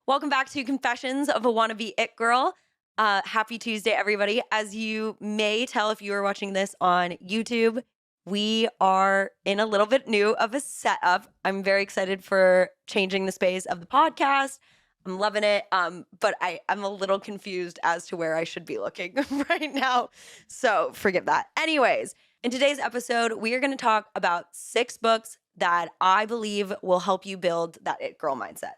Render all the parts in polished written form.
Welcome back to Confessions of a Wannabe It Girl. Happy Tuesday, everybody. As you may tell if you are watching this on YouTube, we are in a little bit new of a setup. I'm very excited for changing the space of the podcast. I'm loving it. But I'm a little confused as to where I should be looking right now. So forgive that. Anyways, in today's episode, we are going to talk about 6 books that I believe will help you build that it girl mindset.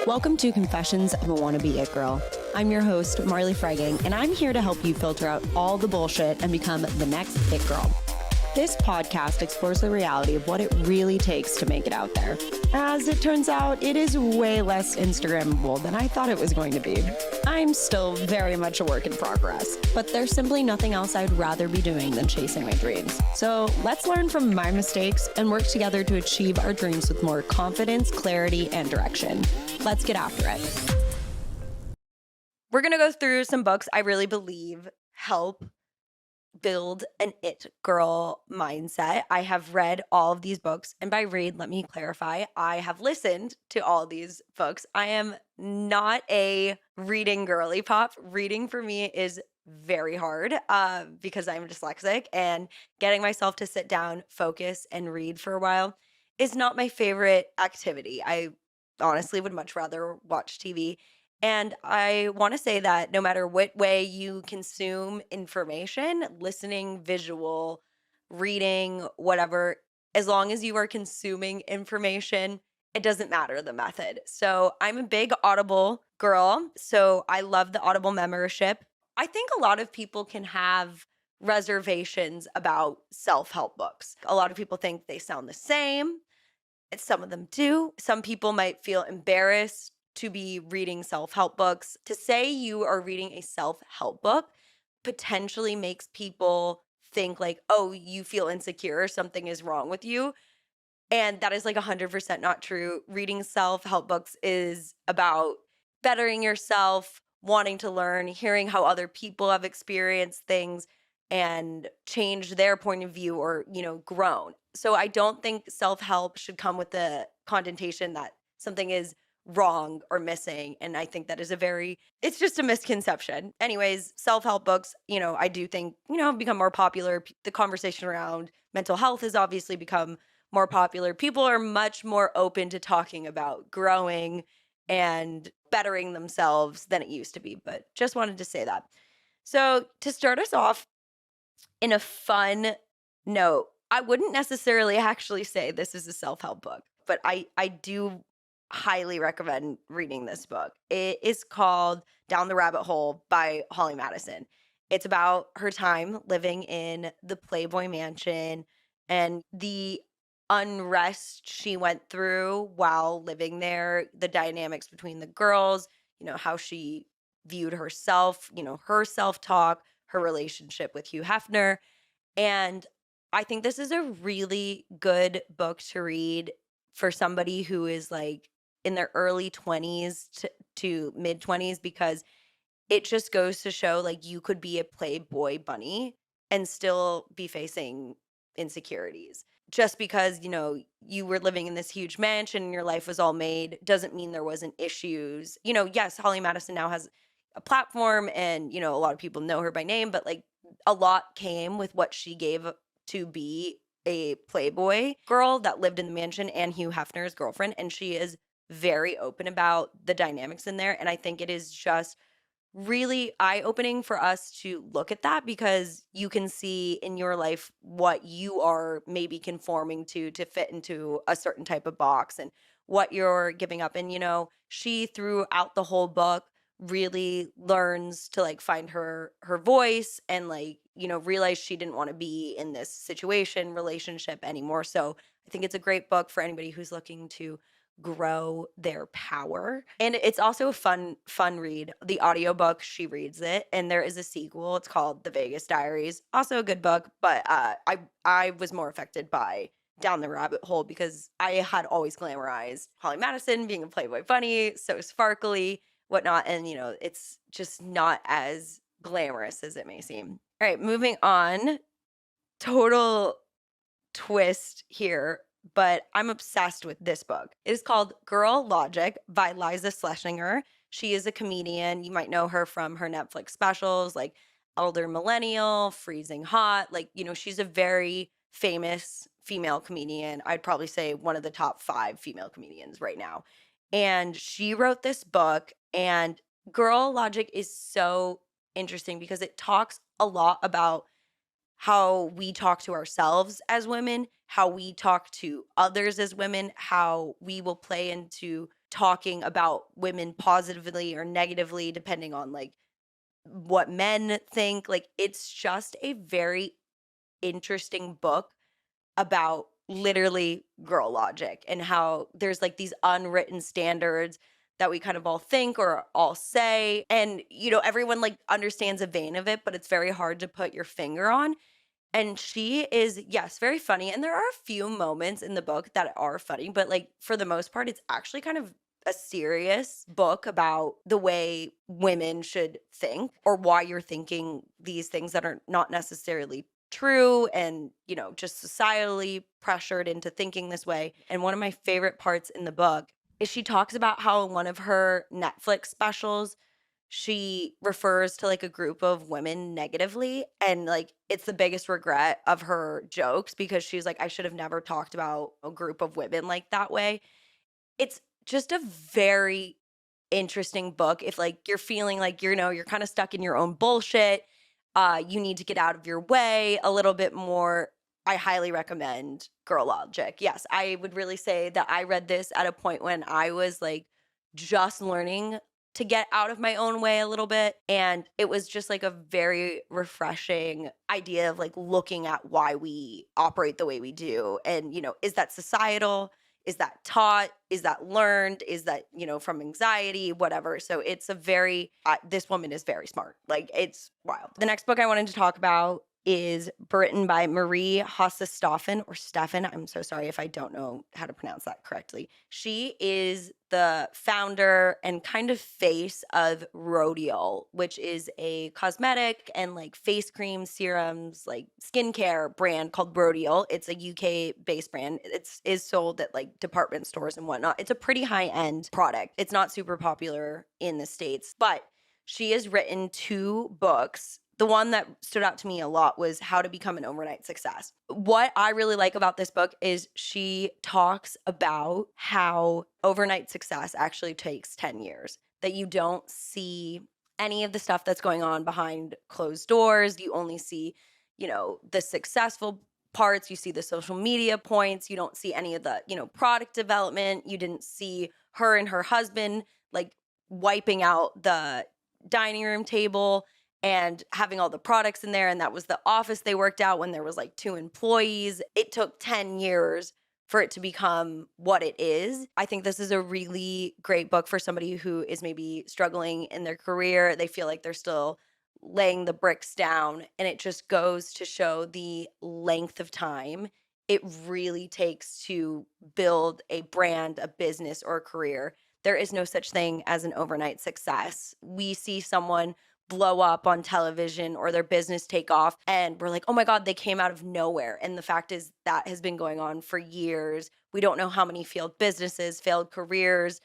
Welcome to Confessions of a Wannabe It Girl. I'm your host, Marley Freygang, and I'm here to help you filter out all the bullshit and become the next it girl. This podcast explores the reality of what it really takes to make it out there. As it turns out, it is way less Instagrammable than I thought it was going to be. I'm still very much a work in progress, but there's simply nothing else I'd rather be doing than chasing my dreams. So let's learn from my mistakes and work together to achieve our dreams with more confidence, clarity, and direction. Let's get after it. We're going to go through some books I really believe help build an it girl mindset. I have read all of these books, and by read, let me clarify, I have listened to all these books. I am not a reading girly pop. Reading for me is very hard because I'm dyslexic, and getting myself to sit down, focus, and read for a while is not my favorite activity. I honestly would much rather watch TV. And I want to say that no matter what way you consume information, listening, visual, reading, whatever, as long as you are consuming information, it doesn't matter the method. So I'm a big Audible girl. So I love the Audible membership. I think a lot of people can have reservations about self help books. A lot of people think they sound the same. And some of them do. Some people might feel embarrassed to be reading self-help books. To say you are reading a self-help book potentially makes people think like, oh, you feel insecure or something is wrong with you. And that is like 100% not true. Reading self-help books is about bettering yourself, wanting to learn, hearing how other people have experienced things and changed their point of view or, grown. So I don't think self-help should come with the connotation that something is wrong or missing. And I think that is it's just a misconception. Anyways, self-help books, I do think, have become more popular. The conversation around mental health has obviously become more popular. People are much more open to talking about growing and bettering themselves than it used to be. But just wanted to say that. So to start us off in a fun note, I wouldn't necessarily actually say this is a self-help book, but I do highly recommend reading this book. It is called Down the Rabbit Hole by Holly Madison. It's about her time living in the Playboy Mansion and the unrest she went through while living there, the dynamics between the girls, how she viewed herself, her self-talk, her relationship with Hugh Hefner. And I think this is a really good book to read for somebody who is like in their early 20s to mid 20s because it just goes to show like you could be a Playboy bunny and still be facing insecurities. Just because, you were living in this huge mansion and your life was all made doesn't mean there wasn't issues. Yes, Holly Madison now has a platform and, a lot of people know her by name, but like a lot came with what she gave to be a Playboy girl that lived in the mansion and Hugh Hefner's girlfriend. And she is very open about the dynamics in there. And I think it is just really eye-opening for us to look at that because you can see in your life what you are maybe conforming to fit into a certain type of box and what you're giving up. And, she throughout the whole book really learns to like find her voice and like, realize she didn't want to be in this relationship anymore. So I think it's a great book for anybody who's looking to grow their power. And it's also a fun read. The audiobook, she reads it, and there is a sequel. It's called The Vegas Diaries. Also a good book, but I was more affected by Down the Rabbit Hole because I had always glamorized Holly Madison being a Playboy bunny, so sparkly, whatnot, and it's just not as glamorous as it may seem. All right, moving on. Total twist here. but I'm obsessed with this book. It is called Girl Logic by Iliza Shlesinger. She is a comedian. You might know her from her Netflix specials like Elder Millennial, Freezing Hot. Like, she's a very famous female comedian. I'd probably say one of the top 5 female comedians right now. And she wrote this book, and Girl Logic is so interesting because it talks a lot about how we talk to ourselves as women, how we talk to others as women, how we will play into talking about women positively or negatively, depending on like what men think. Like, it's just a very interesting book about literally girl logic and how there's like these unwritten standards that we kind of all think or all say. And, everyone like understands a vein of it, but it's very hard to put your finger on. And she is, yes, very funny. And there are a few moments in the book that are funny, but like for the most part, it's actually kind of a serious book about the way women should think or why you're thinking these things that are not necessarily true and, just societally pressured into thinking this way. And one of my favorite parts in the book is she talks about how in one of her Netflix specials, she refers to like a group of women negatively, and like it's the biggest regret of her jokes because she's like, I should have never talked about a group of women like that way. It's just a very interesting book if like you're feeling like you're kind of stuck in your own bullshit. You need to get out of your way a little bit more. I highly recommend Girl Logic. Yes, I would really say that I read this at a point when I was like just learning to get out of my own way a little bit. And it was just like a very refreshing idea of like looking at why we operate the way we do. And, is that societal? Is that taught? Is that learned? Is that, from anxiety, whatever? So it's a very, this woman is very smart. Like, it's wild. The next book I wanted to talk about is written by Marie Hatzistefanis or Stefan. I'm so sorry if I don't know how to pronounce that correctly. She is the founder and kind of face of Rodial, which is a cosmetic and like face cream, serums, like skincare brand called Rodial. It's a UK based brand. Is sold at like department stores and whatnot. It's a pretty high end product. It's not super popular in the States, but she has written 2 books. The one that stood out to me a lot was How to Become an Overnight Success. What I really like about this book is she talks about how overnight success actually takes 10 years, that you don't see any of the stuff that's going on behind closed doors. You only see, the successful parts. You see the social media points. You don't see any of the, product development. You didn't see her and her husband like wiping out the dining room table and having all the products in there. And that was the office they worked out when there was like 2 employees. It took 10 years for it to become what it is. I think this is a really great book for somebody who is maybe struggling in their career. They feel like they're still laying the bricks down. And it just goes to show the length of time it really takes to build a brand, a business, or a career. There is no such thing as an overnight success. We see someone blow up on television or their business take off and we're like, oh my God, they came out of nowhere. And the fact is that has been going on for years. We don't know how many failed businesses, failed careers,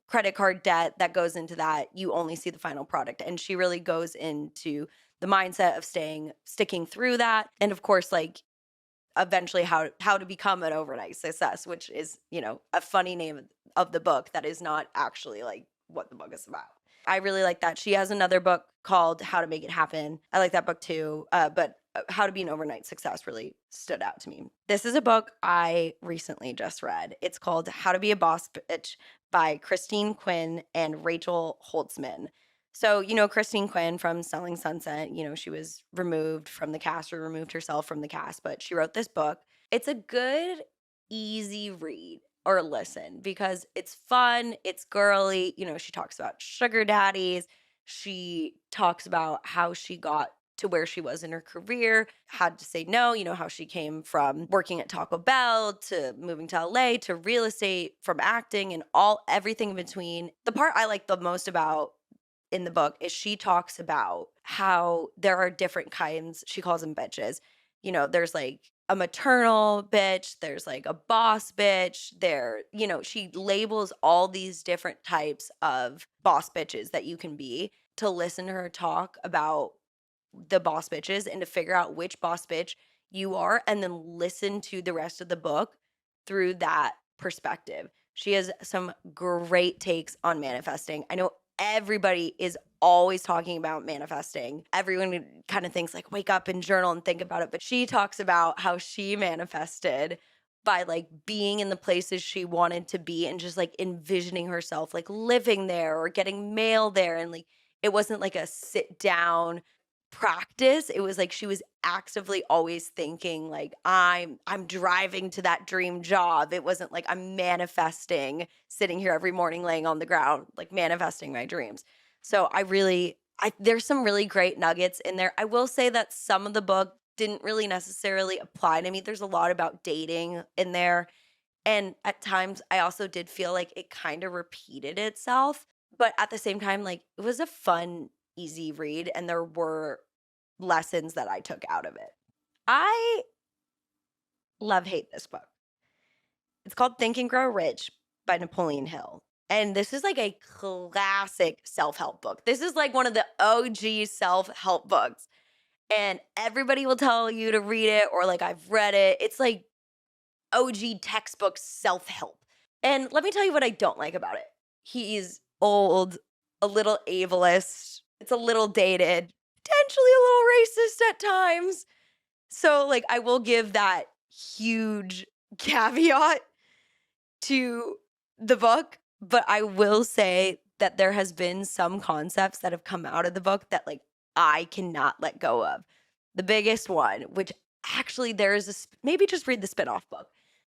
credit card debt that goes into that. You only see the final product. And she really goes into the mindset of sticking through that. And of course, like eventually how to become an overnight success, which is, a funny name of the book that is not actually like what the book is about. I really like that. She has another book called How to Make It Happen. I like that book too. But How to Be an Overnight Success really stood out to me. This is a book I recently just read. It's called How to Be a Boss Bitch by Christine Quinn and Rachel Holtzman. So, Christine Quinn from Selling Sunset, she was removed from the cast or removed herself from the cast, but she wrote this book. It's a good, easy read or listen because it's fun, it's girly. She talks about sugar daddies. She talks about how she got to where she was in her career, had to say no, how she came from working at Taco Bell to moving to LA to real estate, from acting and everything in between. The part I like the most about in the book is she talks about how there are different kinds, she calls them bitches. There's like a maternal bitch, there's like a boss bitch, she labels all these different types of boss bitches that you can be to listen to her talk about the boss bitches and to figure out which boss bitch you are and then listen to the rest of the book through that perspective. She has some great takes on manifesting. I know everybody is always talking about manifesting. Everyone kind of thinks like wake up and journal and think about it, but she talks about how she manifested by like being in the places she wanted to be and just like envisioning herself like living there or getting mail there, and like it wasn't like a sit down practice. It was like she was actively always thinking like I'm driving to that dream job. It wasn't like I'm manifesting sitting here every morning laying on the ground like manifesting my dreams. So there's some really great nuggets in there. I will say that some of the book didn't really necessarily apply to me. There's a lot about dating in there, and at times I also did feel like it kind of repeated itself, but at the same time like it was a fun easy read and there were lessons that I took out of it. I hate this book. It's called Think and Grow Rich by Napoleon Hill. And this is like a classic self-help book. This is like one of the OG self-help books. And everybody will tell you to read it or like I've read it. It's like OG textbook self-help. And let me tell you what I don't like about it. He's old, a little ableist. It's a little dated, potentially a little racist at times. So like I will give that huge caveat to the book, but I will say that there has been some concepts that have come out of the book that like I cannot let go of. The biggest one, which actually maybe just read the spinoff book.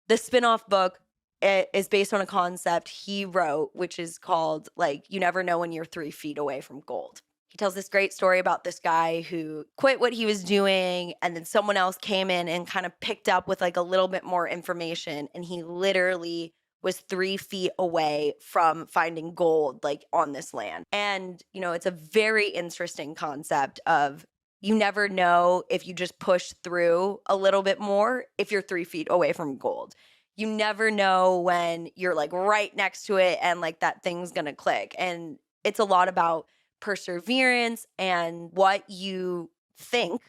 The spinoff book is based on a concept he wrote, which is called like, you never know when you're 3 feet away from gold. He tells this great story about this guy who quit what he was doing and then someone else came in and kind of picked up with like a little bit more information. And he literally was 3 feet away from finding gold like on this land. And, it's a very interesting concept of you never know if you just push through a little bit more if you're 3 feet away from gold. You never know when you're like right next to it and like that thing's going to click. And it's a lot about perseverance and what you think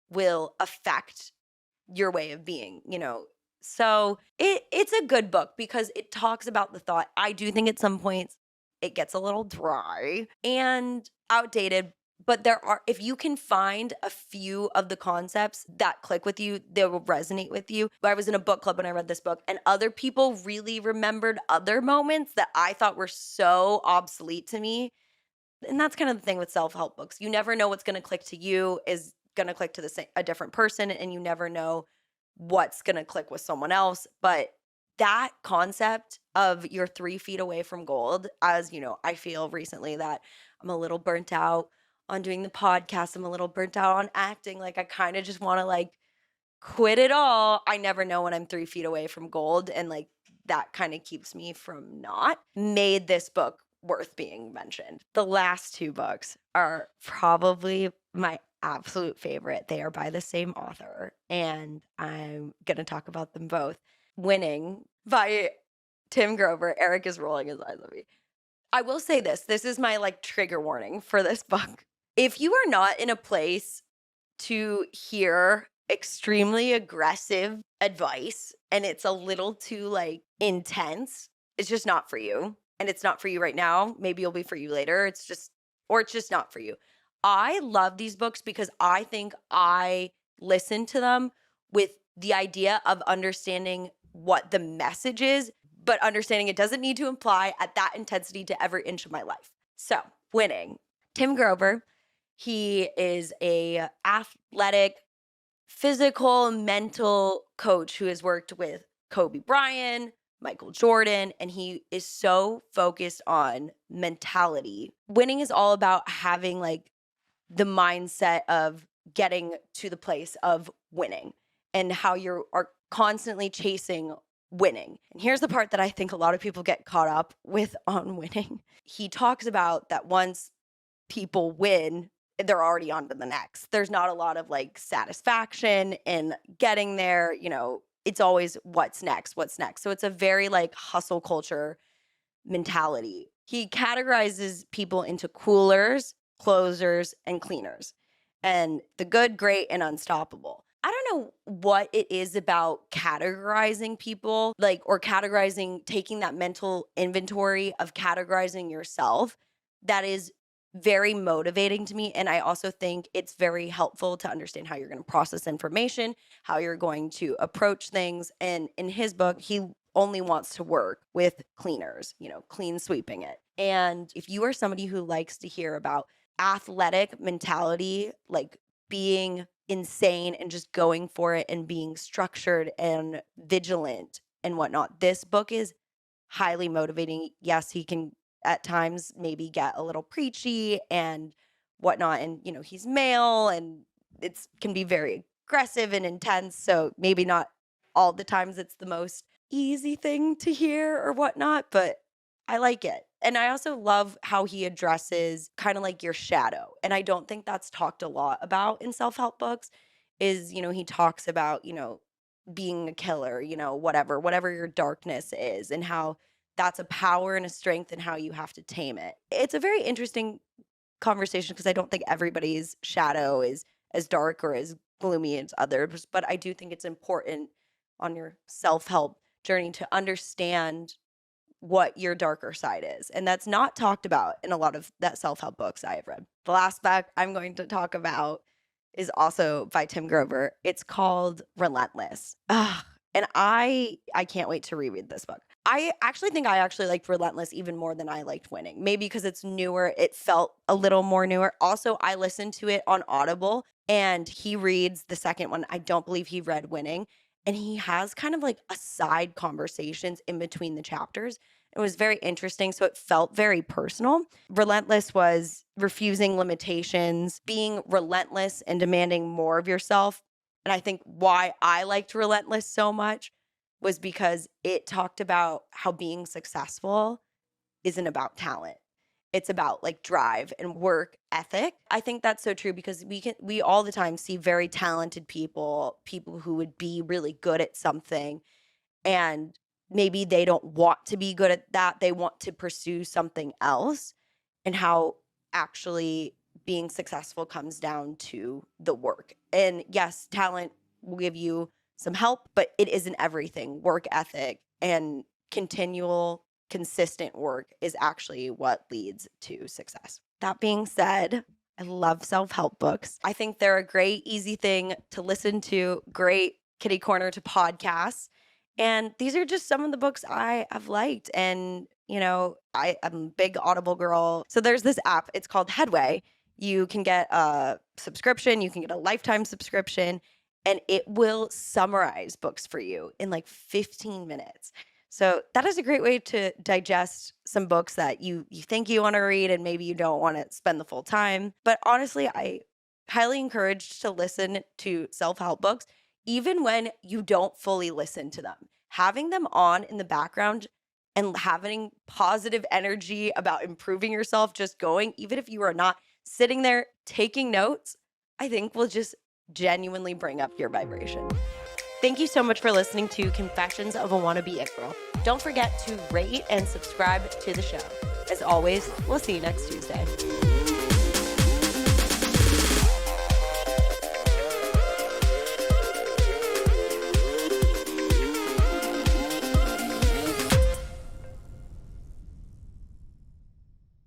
will affect your way of being, So it's a good book because it talks about the thought. I do think at some points it gets a little dry and outdated, but if you can find a few of the concepts that click with you, they will resonate with you. I was in a book club when I read this book and other people really remembered other moments that I thought were so obsolete to me. And that's kind of the thing with self-help books. You never know what's going to click to you is going to click to a different person, and you never know what's going to click with someone else. But that concept of you're 3 feet away from gold, as I feel recently that I'm a little burnt out on doing the podcast. I'm a little burnt out on acting. Like I kind of just want to like quit it all. I never know when I'm 3 feet away from gold. And like that kind of keeps me from not made this book worth being mentioned. The last 2 books are probably my absolute favorite. They are by the same author, and I'm going to talk about them both. Winning by Tim Grover. Eric is rolling his eyes at me. I will say this is my like trigger warning for this book. If you are not in a place to hear extremely aggressive advice and it's a little too like intense, it's just not for you. And it's not for you right now. Maybe it'll be for you later. It's just not for you. I love these books because I think I listen to them with the idea of understanding what the message is, but understanding it doesn't need to imply at that intensity to every inch of my life. So, Winning. Tim Grover, he is a athletic, physical, mental coach who has worked with Kobe Bryant, Michael Jordan, and he is so focused on mentality. Winning is all about having like the mindset of getting to the place of winning and how you are constantly chasing winning. And here's the part that I think a lot of people get caught up with on Winning. He talks about that once people win, they're already on to the next. There's not a lot of like satisfaction in getting there. It's always what's next, what's next. So it's a very like hustle culture mentality. He categorizes people into coolers, closers, and cleaners, and the good, great, and unstoppable. I don't know what it is about categorizing people, or taking that mental inventory of categorizing yourself that is very motivating to me. And I also think it's very helpful to understand how you're going to process information, how you're going to approach things. And in his book, he only wants to work with cleaners, clean sweeping it. And if you are somebody who likes to hear about athletic mentality, like being insane and just going for it and being structured and vigilant and whatnot, this book is highly motivating. Yes, he can at times maybe get a little preachy and whatnot. And, he's male and it can be very aggressive and intense. So maybe not all the times it's the most easy thing to hear or whatnot, but I like it. And I also love how he addresses kind of like your shadow. And I don't think that's talked a lot about in self-help books is, he talks about, being a killer, whatever your darkness is and how that's a power and a strength and how you have to tame it. It's a very interesting conversation because I don't think everybody's shadow is as dark or as gloomy as others, but I do think it's important on your self-help journey to understand what your darker side is. And that's not talked about in a lot of that self-help books I have read. The last book I'm going to talk about is also by Tim Grover. It's called Relentless. And I can't wait to reread this book. I actually think I liked Relentless even more than I liked Winning. Maybe because it's newer. It felt a little more newer. Also, I listened to it on Audible and he reads the second one. I don't believe he read Winning. And he has kind of like aside conversations in between the chapters. It was very interesting. So it felt very personal. Relentless was refusing limitations, being relentless and demanding more of yourself. And I think why I liked Relentless so much was because it talked about how being successful isn't about talent. It's about like drive and work ethic. I think that's so true because we all the time see very talented people who would be really good at something and maybe they don't want to be good at that. They want to pursue something else, and how actually being successful comes down to the work. And yes, talent will give you some help, but it isn't everything. Work ethic and continual, consistent work is actually what leads to success. That being said, I love self-help books. I think they're a great, easy thing to listen to, great kitty corner to podcasts. And these are just some of the books I have liked. And, I'm a big Audible girl. So there's this app. It's called Headway. You can get a subscription. You can get a lifetime subscription. And it will summarize books for you in like 15 minutes. So that is a great way to digest some books that you think you want to read and maybe you don't want to spend the full time. But honestly, I highly encourage to listen to self-help books even when you don't fully listen to them. Having them on in the background and having positive energy about improving yourself, just going, even if you are not sitting there taking notes, I think will just genuinely bring up your vibration. Thank you so much for listening to Confessions of a Wannabe It Girl. Don't forget to rate and subscribe to the show. As always, we'll see you next Tuesday.